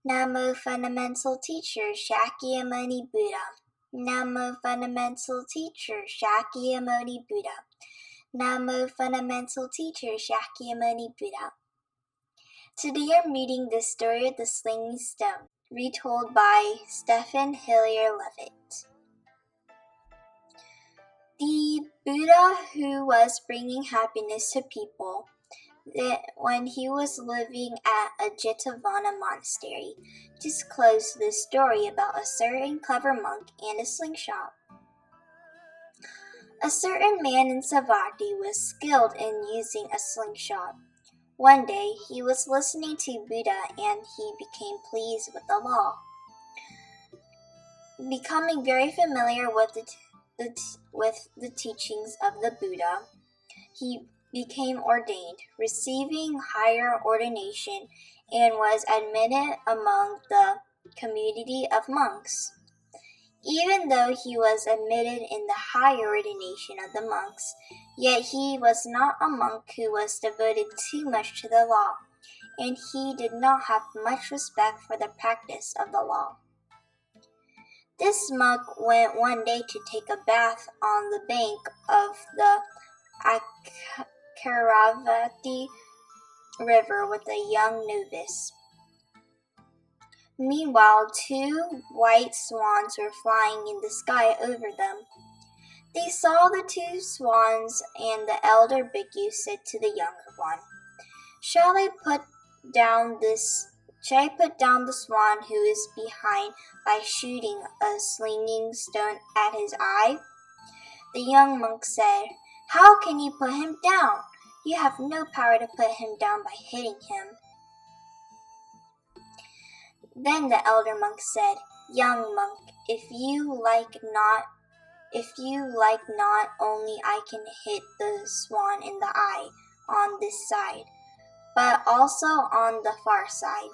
Namo Fundamental Teacher Shakyamuni Buddha. Namo Fundamental Teacher Shakyamuni Buddha. Namo Fundamental Teacher Shakyamuni Buddha. Today I'm reading the story of the Slinging Stone, retold by Stephen Hillier Levitt. The Buddha who was bringing happiness to people when he was living at a Jetavana monastery, disclosed this story about a certain clever monk and a slingshot. A certain man in Savatthi was skilled in using a slingshot. One day he was listening to Buddha and he became pleased with the law. Becoming very familiar with the teachings of the Buddha, he became ordained, receiving higher ordination, and was admitted among the community of monks. Even though he was admitted in the higher ordination of the monks, yet he was not a monk who was devoted too much to the law, and he did not have much respect for the practice of the law. This monk went one day to take a bath on the bank of the Karavati River with a young novice. Meanwhile, 2 white swans were flying in the sky over them. They saw the 2 swans, and the elder bhikkhu said to the younger one, Shall I put down the swan who is behind by shooting a slinging stone at his eye? The young monk said, How can you put him down? You have no power to put him down by hitting him. Then the elder monk said, Young monk, if you like not only I can hit the swan in the eye on this side, but also on the far side.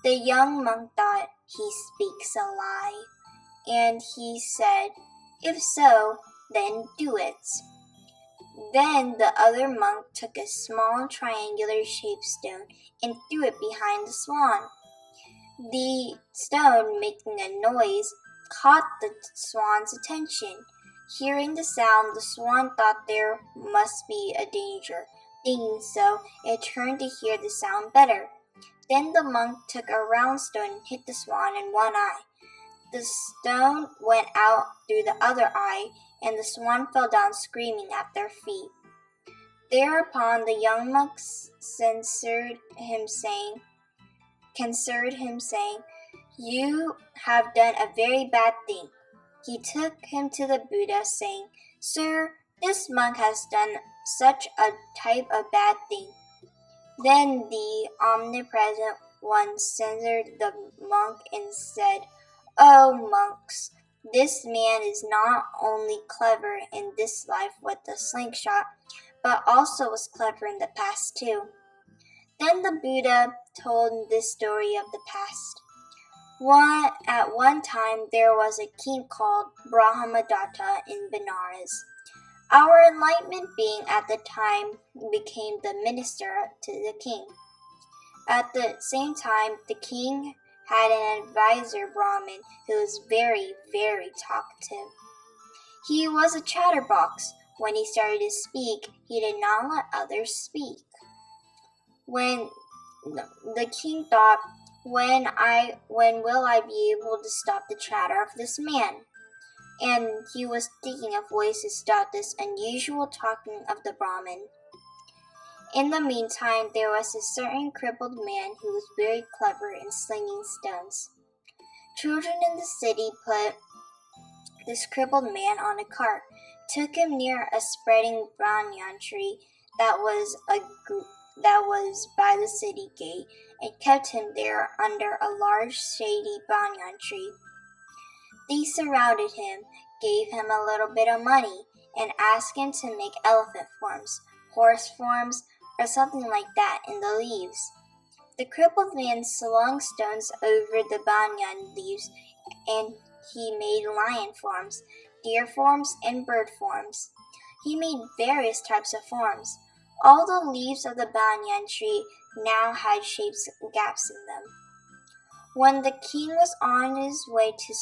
The young monk thought, He speaks a lie, and he said, If so, then do it. Then the other monk took a small triangular-shaped stone and threw it behind the swan. The stone, making a noise, caught the swan's attention. Hearing the sound, the swan thought there must be a danger. Thinking so, it turned to hear the sound better. Then the monk took a round stone and hit the swan in one eye. The stone went out through the other eye, and the swan fell down screaming at their feet. Thereupon the young monk censured him, saying, You have done a very bad thing. He took him to the Buddha, saying, Sir, this monk has done such a type of bad thing. Then the omnipresent one censured the monk and said, O monks, this man is not only clever in this life with the slingshot, but also was clever in the past too. Then the Buddha told this story of the past. At one time there was a king called Brahmadatta in Benares. Our enlightenment being at the time became the minister to the king. At the same time, the king had an advisor Brahmin who was very, very talkative. He was a chatterbox. When he started to speak, he did not let others speak. When the king thought, when will I be able to stop the chatter of this man? And he was thinking of ways to stop this unusual talking of the Brahmin. In the meantime, there was a certain crippled man who was very clever in slinging stones. Children in the city put this crippled man on a cart, took him near a spreading banyan tree that was by the city gate, and kept him there under a large shady banyan tree. They surrounded him, gave him a little bit of money, and asked him to make elephant forms, horse forms, or something like that in the leaves. The crippled man slung stones over the banyan leaves, and he made lion forms, deer forms, and bird forms. He made various types of forms. All the leaves of the banyan tree now had shapes and gaps in them. When the king was on his way to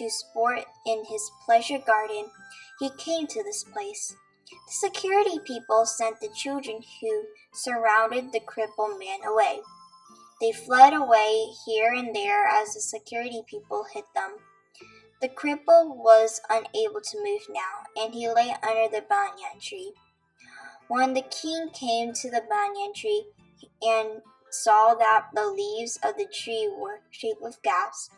sport in his pleasure garden, he came to this place. The security people sent the children who surrounded the crippled man away. They fled away here and there as the security people hit them. The cripple was unable to move now, and he lay under the banyan tree. When the king came to the banyan tree and saw that the leaves of the tree were shaped with gaps,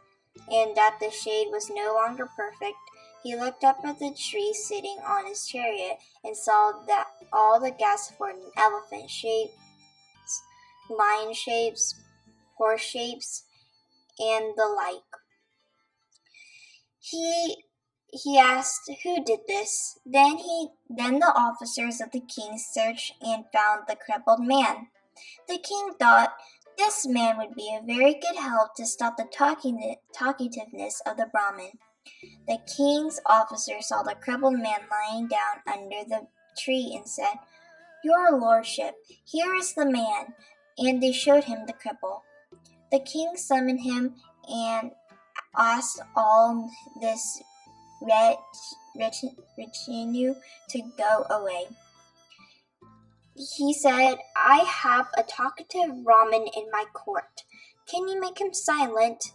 and that the shade was no longer perfect, he looked up at the tree sitting on his chariot and saw that all the gaps were in elephant shapes, lion shapes, horse shapes, and the like. He asked who did this. Then the officers of the king searched and found the crippled man. The king thought this man would be a very good help to stop the talkativeness of the Brahmin. The king's officer saw the crippled man lying down under the tree and said, "Your lordship, here is the man," and they showed him the cripple. The king summoned him and asked all this retinue to go away. He said, "I have a talkative Brahmin in my court. Can you make him silent?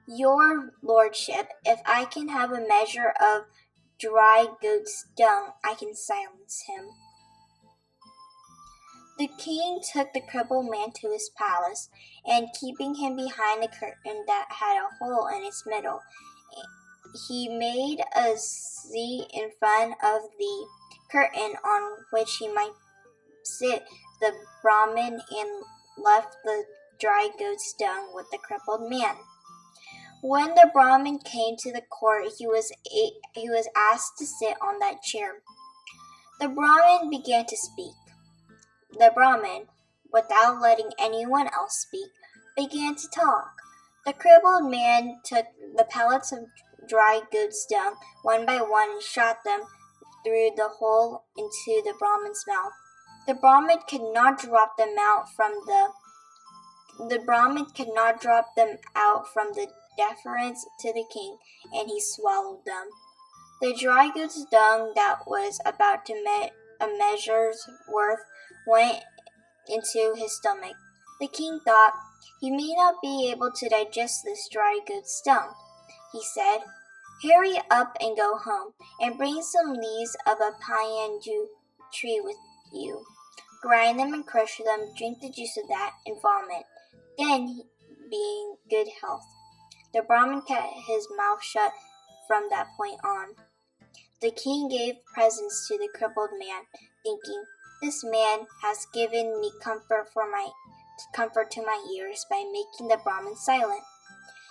Your lordship, if I can have a measure of dry goat's dung, I can silence him." The king took the crippled man to his palace, and keeping him behind a curtain that had a hole in its middle, he made a seat in front of the curtain on which he might sit the Brahmin, and left the dry goat's dung with the crippled man. When the Brahmin came to the court, he was asked to sit on that chair. The Brahmin began to speak. The Brahmin, without letting anyone else speak, began to talk. The crippled man took the pellets of dry goat's dung one by one and shot them through the hole into the Brahmin's mouth. The Brahmin could not drop them out from the deference to the king, and he swallowed them. The dry goat's dung that was about a measure's worth went into his stomach. The king thought, "He may not be able to digest this dry goat's dung." He said, "Hurry up and go home, and bring some leaves of a panyanju tree with you. Grind them and crush them, drink the juice of that, and vomit. Then be in good health." The Brahmin kept his mouth shut from that point on. The king gave presents to the crippled man, thinking, "This man has given me comfort to my ears by making the Brahmin silent."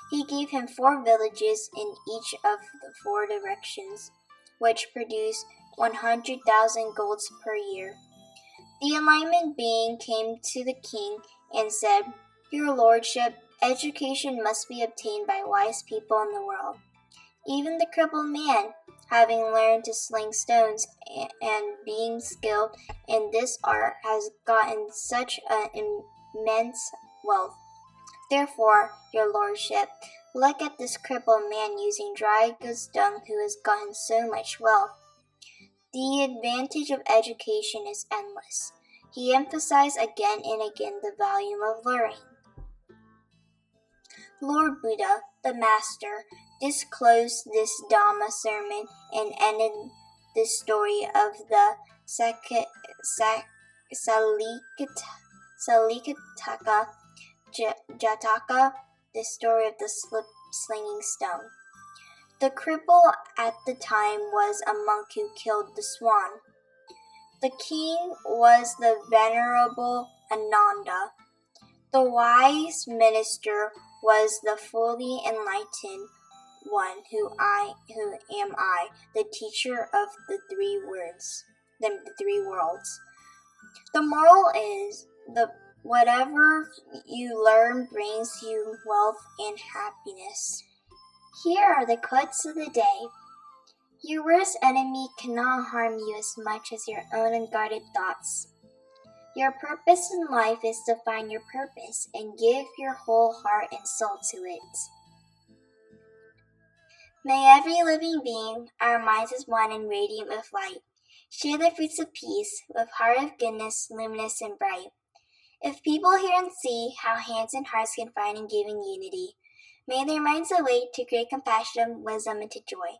He gave him 4 villages in each of the 4 directions, which produced 100,000 golds per year. The enlightened being came to the king and said, "Your lordship, education must be obtained by wise people in the world. Even the crippled man, having learned to sling stones and being skilled in this art, has gotten such an immense wealth. Therefore, your lordship, look at this crippled man using dry goat's dung who has gotten so much wealth. The advantage of education is endless." He emphasized again and again the value of learning. Lord Buddha, the Master, disclosed this Dhamma sermon and ended the story of the Salikataka Jataka, the story of the slinging stone. The cripple at the time was a monk who killed the swan. The king was the venerable Ananda. The wise minister was the fully enlightened one, who am I, the teacher of the 3 worlds. The moral is whatever you learn brings you wealth and happiness. Here are the quotes of the day. Your worst enemy cannot harm you as much as your own unguarded thoughts. Your purpose in life is to find your purpose and give your whole heart and soul to it. May every living being, our minds as one and radiant with light, share the fruits of peace with heart of goodness, luminous and bright. If people hear and see how hands and hearts can find and give in unity, may their minds awake to great compassion, wisdom, and to joy.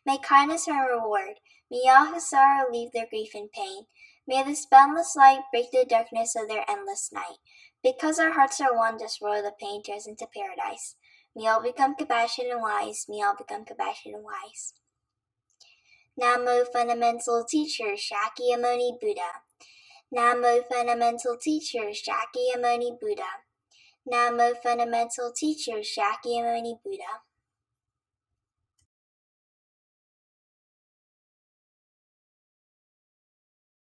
May kindness have a reward. May all who sorrow leave their grief and pain. May this boundless light break the darkness of their endless night. Because our hearts are one, destroy the painters into paradise. May all become compassionate and wise. May all become compassionate and wise. Namo Fundamental Teacher Shakyamuni Buddha. Namo Fundamental Teacher Shakyamuni Buddha. Namo Fundamental Teacher Shakyamuni Buddha.